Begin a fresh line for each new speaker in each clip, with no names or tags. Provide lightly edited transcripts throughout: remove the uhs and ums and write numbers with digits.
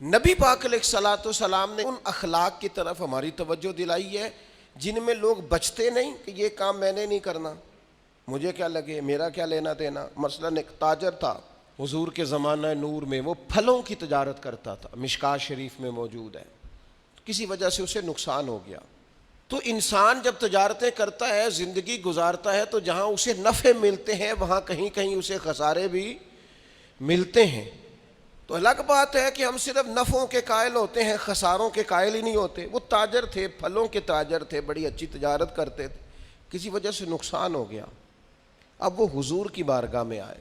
نبی پاک علیہ الصلوۃ والسلام نے ان اخلاق کی طرف ہماری توجہ دلائی ہے جن میں لوگ بچتے نہیں کہ یہ کام میں نے نہیں کرنا، مجھے کیا لگے، میرا کیا لینا دینا۔ مثلا ایک تاجر تھا حضور کے زمانہ نور میں، وہ پھلوں کی تجارت کرتا تھا، مشکات شریف میں موجود ہے۔ کسی وجہ سے اسے نقصان ہو گیا۔ تو انسان جب تجارتیں کرتا ہے، زندگی گزارتا ہے، تو جہاں اسے نفع ملتے ہیں وہاں کہیں کہیں اسے خسارے بھی ملتے ہیں۔ تو الگ بات ہے کہ ہم صرف نفعوں کے قائل ہوتے ہیں، خساروں کے قائل ہی نہیں ہوتے۔ وہ تاجر تھے، پھلوں کے تاجر تھے، بڑی اچھی تجارت کرتے تھے، کسی وجہ سے نقصان ہو گیا۔ اب وہ حضور کی بارگاہ میں آئے۔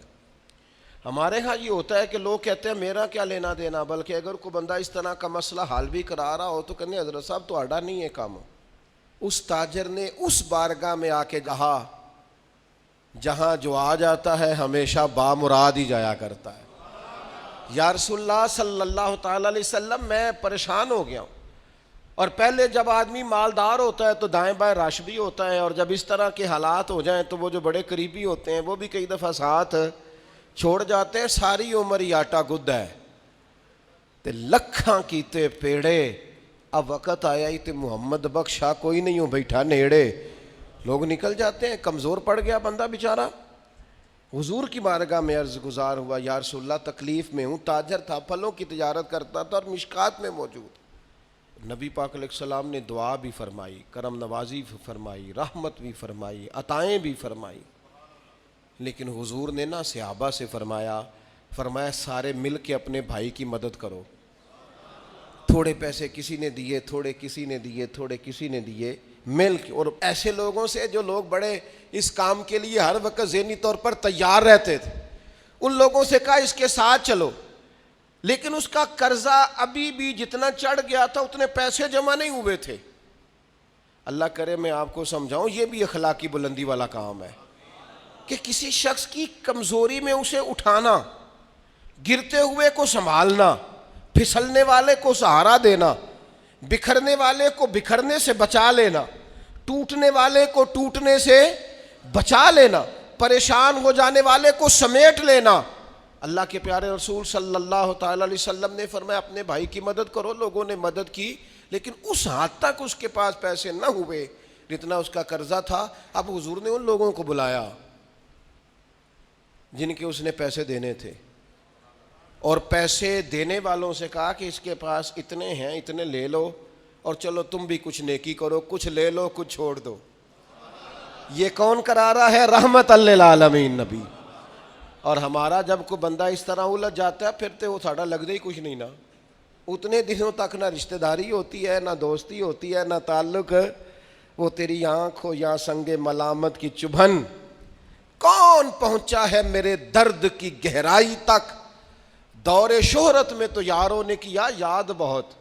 ہمارے ہاں یہ ہوتا ہے کہ لوگ کہتے ہیں میرا کیا لینا دینا، بلکہ اگر کوئی بندہ اس طرح کا مسئلہ حل بھی کرا رہا ہو تو کہنے حضرت صاحب تو آڈا نہیں ہے کام۔ اس تاجر نے اس بارگاہ میں آ کے کہا جہاں جو آ جاتا ہے ہمیشہ بامراد ہی جایا کرتا ہے۔ یا رسول اللہ صلی اللہ تعالی علیہ وسلم، میں پریشان ہو گیا ہوں، اور پہلے جب آدمی مالدار ہوتا ہے تو دائیں بائیں رش بھی ہوتا ہے، اور جب اس طرح کے حالات ہو جائیں تو وہ جو بڑے قریبی ہوتے ہیں وہ بھی کئی دفعہ ساتھ چھوڑ جاتے ہیں۔ ساری عمر ہی آٹا گد ہے تے لکھاں کیتے پیڑے، اب وقت آیا ہی تے محمد بخشا کوئی نہیں ہوں بیٹھا نیڑے۔ لوگ نکل جاتے ہیں، کمزور پڑ گیا بندہ بیچارہ۔ حضور کی بارگاہ میں عرض گزار ہوا یا رسول اللہ تکلیف میں ہوں۔ تاجر تھا، پھلوں کی تجارت کرتا تھا اور مشکات میں موجود۔ نبی پاک علیہ السلام نے دعا بھی فرمائی، کرم نوازی بھی فرمائی، رحمت بھی فرمائی، عطائیں بھی فرمائی، لیکن حضور نے نا صحابہ سے فرمایا سارے مل کے اپنے بھائی کی مدد کرو۔ تھوڑے پیسے کسی نے دیے، تھوڑے کسی نے دیے، تھوڑے کسی نے دیے، مل کے۔ اور ایسے لوگوں سے جو لوگ بڑے اس کام کے لیے ہر وقت ذہنی طور پر تیار رہتے تھے، ان لوگوں سے کہا اس کے ساتھ چلو، لیکن اس کا قرضہ ابھی بھی جتنا چڑھ گیا تھا اتنے پیسے جمع نہیں ہوئے تھے۔ اللہ کرے میں آپ کو سمجھاؤں، یہ بھی اخلاقی بلندی والا کام ہے کہ کسی شخص کی کمزوری میں اسے اٹھانا، گرتے ہوئے کو سنبھالنا، پھسلنے والے کو سہارا دینا، بکھرنے والے کو بکھرنے سے بچا لینا، ٹوٹنے والے کو ٹوٹنے سے بچا لینا، پریشان ہو جانے والے کو سمیٹ لینا۔ اللہ کے پیارے رسول صلی اللہ تعالی علیہ وسلم نے فرمایا اپنے بھائی کی مدد کرو۔ لوگوں نے مدد کی، لیکن اس حد تک اس کے پاس پیسے نہ ہوئے جتنا اس کا قرضہ تھا۔ اب حضور نے ان لوگوں کو بلایا جن کے اس نے پیسے دینے تھے، اور پیسے دینے والوں سے کہا کہ اس کے پاس اتنے ہیں، اتنے لے لو، اور چلو تم بھی کچھ نیکی کرو، کچھ لے لو کچھ چھوڑ دو۔ یہ کون کرا رہا ہے؟ رحمت للعالمین نبی۔ اور ہمارا جب کوئی بندہ اس طرح الجھ جاتا ہے پھر تو وہ ساڑھا لگتا ہی کچھ نہیں نا۔ اتنے دنوں تک نہ رشتہ داری ہوتی ہے، نہ دوستی ہوتی ہے، نہ تعلق۔ وہ تیری آنکھ ہو یا سنگ ملامت کی چبھن، کون پہنچا ہے میرے درد کی گہرائی تک۔ دور شہرت میں تو یاروں نے کیا یاد بہت،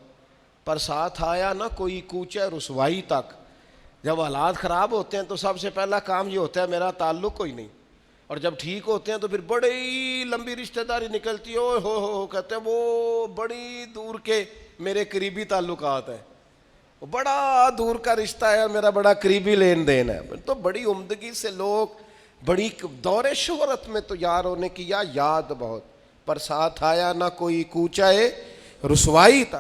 پر ساتھ آیا نہ کوئی کوچے رسوائی تک۔ جب حالات خراب ہوتے ہیں تو سب سے پہلا کام یہ ہوتا ہے میرا تعلق کوئی نہیں، اور جب ٹھیک ہوتے ہیں تو پھر بڑی لمبی رشتہ داری نکلتی ہے، ہو کہتے ہیں وہ بڑی دور کے میرے قریبی تعلقات ہیں، وہ بڑا دور کا رشتہ ہے، میرا بڑا قریبی لین دین ہے۔ تو بڑی عمدگی سے لوگ، بڑی دور شہرت میں تو یاروں نے کیا یاد بہت، پر ساتھ آیا نہ کوئی کوچہ رسوائی تک۔